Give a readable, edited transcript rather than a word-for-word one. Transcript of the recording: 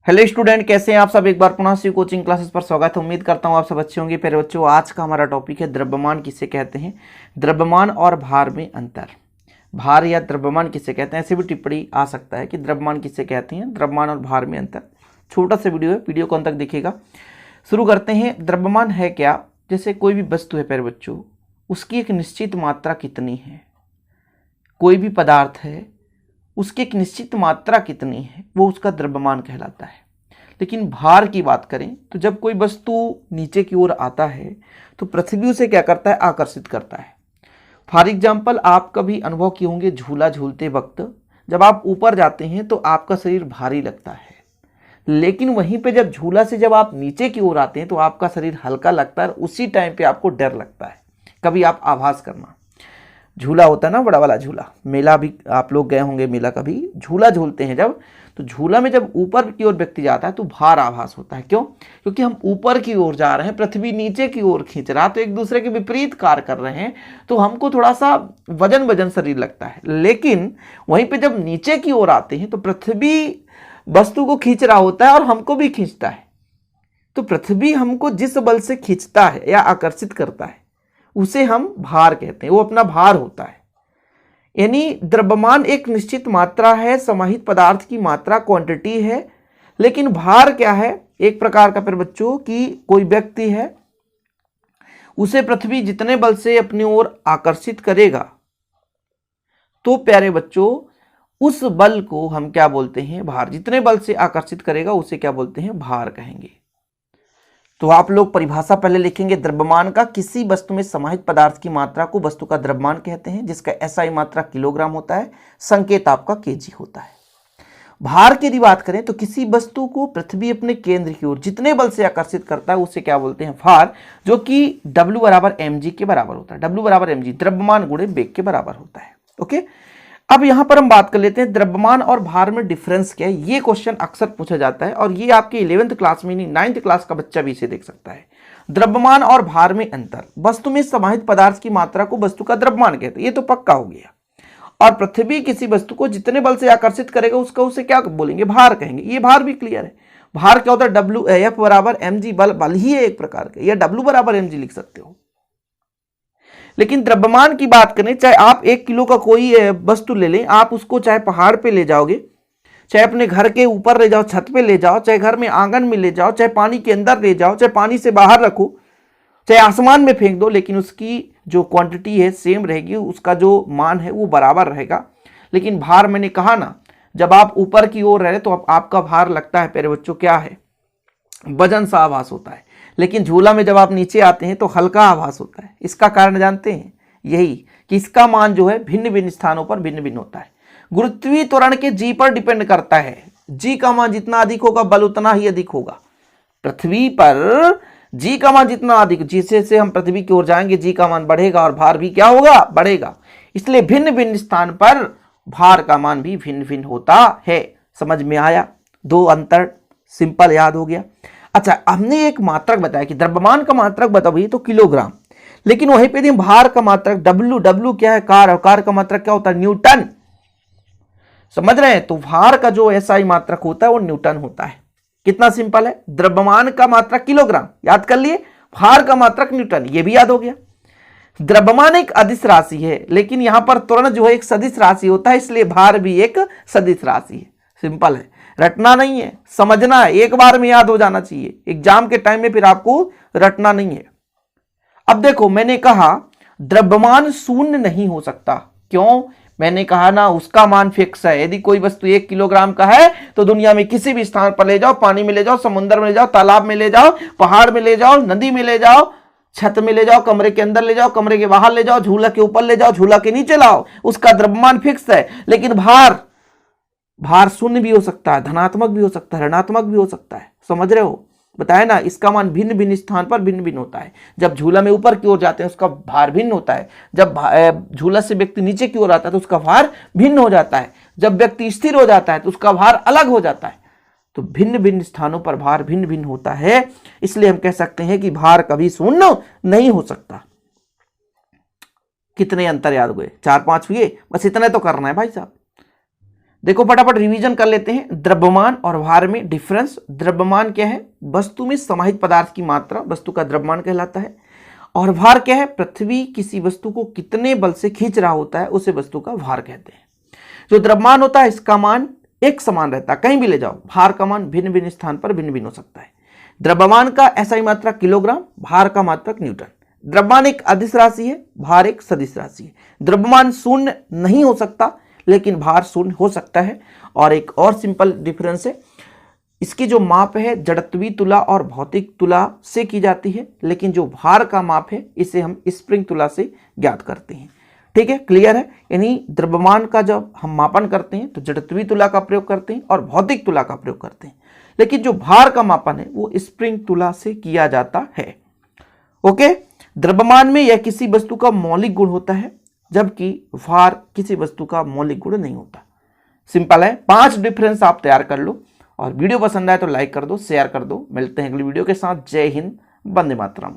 Hello student, कैसे हैं आप सब। एक बार पुनः से कोचिंग क्लासेस पर स्वागत है। उम्मीद करता हूं आप सब अच्छे होंगे। प्यारे बच्चों, आज का हमारा टॉपिक है द्रव्यमान किसे कहते हैं, द्रव्यमान और भार में अंतर। भार या द्रव्यमान किसे कहते हैं, ऐसे भी टिप्पणी आ सकता है कि द्रव्यमान किसे कहते हैं, द्रव्यमान और भार में अंतर। छोटा सा वीडियो है, वीडियो को अंत तक देखिएगा। शुरू करते हैं। द्रव्यमान है क्या, जैसे कोई भी वस्तु है प्यारे बच्चों, उसकी एक निश्चित मात्रा कितनी है। कोई भी पदार्थ है, उसकी एक निश्चित मात्रा कितनी है, वो उसका द्रव्यमान कहलाता है। लेकिन भार की बात करें तो जब कोई वस्तु नीचे की ओर आता है तो पृथ्वी उसे क्या करता है, आकर्षित करता है। फॉर एग्जाम्पल, आप कभी अनुभव किए होंगे झूला झूलते वक्त जब आप ऊपर जाते हैं तो आपका शरीर भारी लगता है, लेकिन वहीं पे जब आप नीचे की ओर आते हैं तो आपका शरीर हल्का लगता है और उसी टाइम पे आपको डर लगता है। कभी आप आभास करना, झूला होता है ना, बड़ा वाला झूला, मेला भी आप लोग गए होंगे, मेला कभी झूला झूलते हैं जब, तो झूला में जब ऊपर की ओर व्यक्ति जाता है तो भार आभास होता है। क्यों? क्योंकि हम ऊपर की ओर जा रहे हैं, पृथ्वी नीचे की ओर खींच रहा, तो एक दूसरे के विपरीत कार्य कर रहे हैं, तो हमको थोड़ा सा वजन वजन शरीर लगता है। लेकिन वहीं पे जब नीचे की ओर आते हैं तो पृथ्वी वस्तु को खींच रहा होता है और हमको भी खींचता है। तो पृथ्वी हमको जिस बल से खींचता है या आकर्षित करता है उसे हम भार कहते हैं, वो अपना भार होता है। यानी द्रव्यमान एक निश्चित मात्रा है, समाहित पदार्थ की मात्रा, क्वांटिटी है। लेकिन भार क्या है, एक प्रकार का फिर बच्चों कि कोई व्यक्ति है, उसे पृथ्वी जितने बल से अपनी ओर आकर्षित करेगा तो प्यारे बच्चों उस बल को हम क्या बोलते हैं, भार। जितने बल से आकर्षित करेगा उसे क्या बोलते हैं, भार कहेंगे। तो आप लोग परिभाषा पहले लिखेंगे। द्रव्यमान का किसी वस्तु में समाहित पदार्थ की मात्रा को वस्तु का द्रव्यमान कहते हैं, जिसका एसआई मात्रा किलोग्राम होता है, संकेत आपका केजी होता है। भार की यदि बात करें तो किसी वस्तु को पृथ्वी अपने केंद्र की ओर जितने बल से आकर्षित करता है उसे क्या बोलते हैं, भार, जो कि W बराबर mg के बराबर होता है। W बराबर mg द्रव्यमान गुणे वेग के बराबर होता है। ओके, अब यहां पर हम बात कर लेते हैं द्रव्यमान और भार में डिफरेंस क्या है। ये क्वेश्चन अक्सर पूछा जाता है और ये आपके 11th क्लास में नहीं, 9th क्लास का बच्चा भी इसे देख सकता है। द्रव्यमान और भार में अंतर। वस्तु में समाहित पदार्थ की मात्रा को वस्तु का द्रव्यमान कहते हैं, ये तो पक्का हो गया। और पृथ्वी किसी वस्तु को जितने बल से आकर्षित करेगा उसका उसे क्या बोलेंगे, भार कहेंगे। ये भार भी क्लियर है। भार क्या होता है, WF बराबर mg, बल ही है एक प्रकार का, या W बराबर mg लिख सकते हो। लेकिन द्रव्यमान की बात करें, चाहे आप 1 किलो का कोई वस्तु ले लें, आप उसको चाहे पहाड़ पे ले जाओगे, चाहे अपने घर के ऊपर ले जाओ, छत पे ले जाओ, चाहे घर में आंगन में ले जाओ, चाहे पानी के अंदर ले जाओ, चाहे पानी से बाहर रखो, चाहे आसमान में फेंक दो, लेकिन उसकी जो क्वांटिटी है सेम रहेगी, उसका जो मान है वो बराबर रहेगा। लेकिन भार मैंने कहा ना, जब आप ऊपर की ओर रहे तो आपका भार लगता है प्यारे बच्चों, क्या है, वजन सा आभास होता है। लेकिन झूला में जब आप नीचे आते हैं तो हल्का आभास होता है। इसका कारण जानते हैं, यही कि इसका मान जो है भिन्न भिन्न स्थानों पर भिन्न भिन्न होता है। गुरुत्वीय त्वरण के जी पर डिपेंड करता है। जी का मान जितना अधिक होगा बल उतना ही अधिक होगा। पृथ्वी पर जी का मान जितना अधिक, जिससे से हम पृथ्वी की ओर जाएंगे जी का मान बढ़ेगा और भार भी क्या होगा, बढ़ेगा। इसलिए भिन्न भिन्न स्थान पर भार का मान भी भिन्न भिन्न होता है। समझ में आया? दो अंतर सिंपल याद हो गया। अच्छा, हमने एक मात्रक बताया कि द्रव्यमान का मात्रक बताओ भैया तो किलोग्राम, लेकिन वहीं पे भार का मात्रक W क्या है, कार, और कार का मात्रक क्या होता है, न्यूटन। समझ रहे हैं? तो भार का जो एसआई मात्रक होता है वो न्यूटन होता है। कितना सिंपल है। द्रव्यमान का मात्रक किलोग्राम याद कर लिए, भार का मात्रक न्यूटन, ये भी याद हो गया। द्रव्यमान एक अदिश राशि है, लेकिन यहां पर त्वरण जो है एक सदिश राशि होता है, इसलिए भार भी एक सदिश राशि है। सिंपल है, रटना नहीं है, समझना है, एक बार में याद हो जाना चाहिए। एग्जाम के टाइम में फिर आपको रटना नहीं है। अब देखो, मैंने कहा द्रव्यमान शून्य नहीं हो सकता। क्यों? मैंने कहा ना, उसका मान फिक्स है। यदि कोई वस्तु 1 किलोग्राम का है तो दुनिया में किसी भी स्थान पर ले जाओ, पानी में ले जाओ, समुद्र में ले जाओ, तालाब में ले जाओ, पहाड़ में ले जाओ, नदी में ले जाओ, छत में ले जाओ, कमरे के अंदर ले जाओ, कमरे के बाहर ले जाओ, झूला के ऊपर ले जाओ, झूला के नीचे लाओ, उसका द्रव्यमान फिक्स है। लेकिन भार शून्य भी हो सकता है, धनात्मक भी हो सकता है, ऋणात्मक भी हो सकता है। समझ रहे हो? बताया ना, इसका मान भिन्न भिन्न स्थान पर भिन्न भिन्न होता है। जब झूला में ऊपर की ओर जाते हैं उसका भार भिन्न होता है, जब झूला से व्यक्ति नीचे की ओर आता है तो उसका भार भिन्न हो जाता है, जब व्यक्ति स्थिर हो जाता है तो उसका भार अलग हो जाता है। तो भिन्न भिन्न स्थानों पर भार भिन्न भिन्न होता है, इसलिए हम कह सकते हैं कि भार कभी शून्य नहीं हो सकता। कितने अंतर याद हुए? 4-5 हुए? बस इतने तो करना है भाई साहब। देखो फटाफट रिवीजन कर लेते हैं। द्रव्यमान और भार में डिफरेंस। द्रव्यमान क्या है? वस्तु में समाहित पदार्थ की मात्रा वस्तु का द्रव्यमान कहलाता है। और भार क्या है? पृथ्वी किसी वस्तु को कितने बल से खींच रहा होता है उसे वस्तु का भार कहते हैं। जो द्रव्यमान होता है इसका मान एक समान रहता है, कहीं भी ले जाओ। भार का मान भिन्न भिन्न स्थान पर भिन्न भिन्न हो सकता है। द्रव्यमान का एसआई मात्रक किलोग्राम, भार का मात्रक न्यूटन। द्रव्यमान एक अदिश राशि है, भार एक सदिश राशि है। द्रव्यमान शून्य नहीं हो सकता लेकिन भार शून्य हो सकता है। और एक और सिंपल डिफरेंस है, इसकी जो माप है जड़त्वीय तुला और भौतिक तुला से की जाती है, लेकिन जो भार का माप है इसे हम स्प्रिंग तुला से ज्ञात करते हैं। ठीक है, क्लियर है। यानी द्रव्यमान का जब हम मापन करते हैं तो जड़त्वीय तुला का प्रयोग करते हैं और भौतिक तुला का प्रयोग करते हैं, लेकिन जो भार का मापन है वो स्प्रिंग तुला से किया जाता है। ओके, द्रव्यमान में यह किसी वस्तु का मौलिक गुण होता है, जबकि भार किसी वस्तु का मौलिक गुण नहीं होता। सिंपल है। 5 डिफरेंस आप तैयार कर लो और वीडियो पसंद आए तो लाइक कर दो, शेयर कर दो। मिलते हैं अगली वीडियो के साथ। जय हिंद, वंदे मातरम।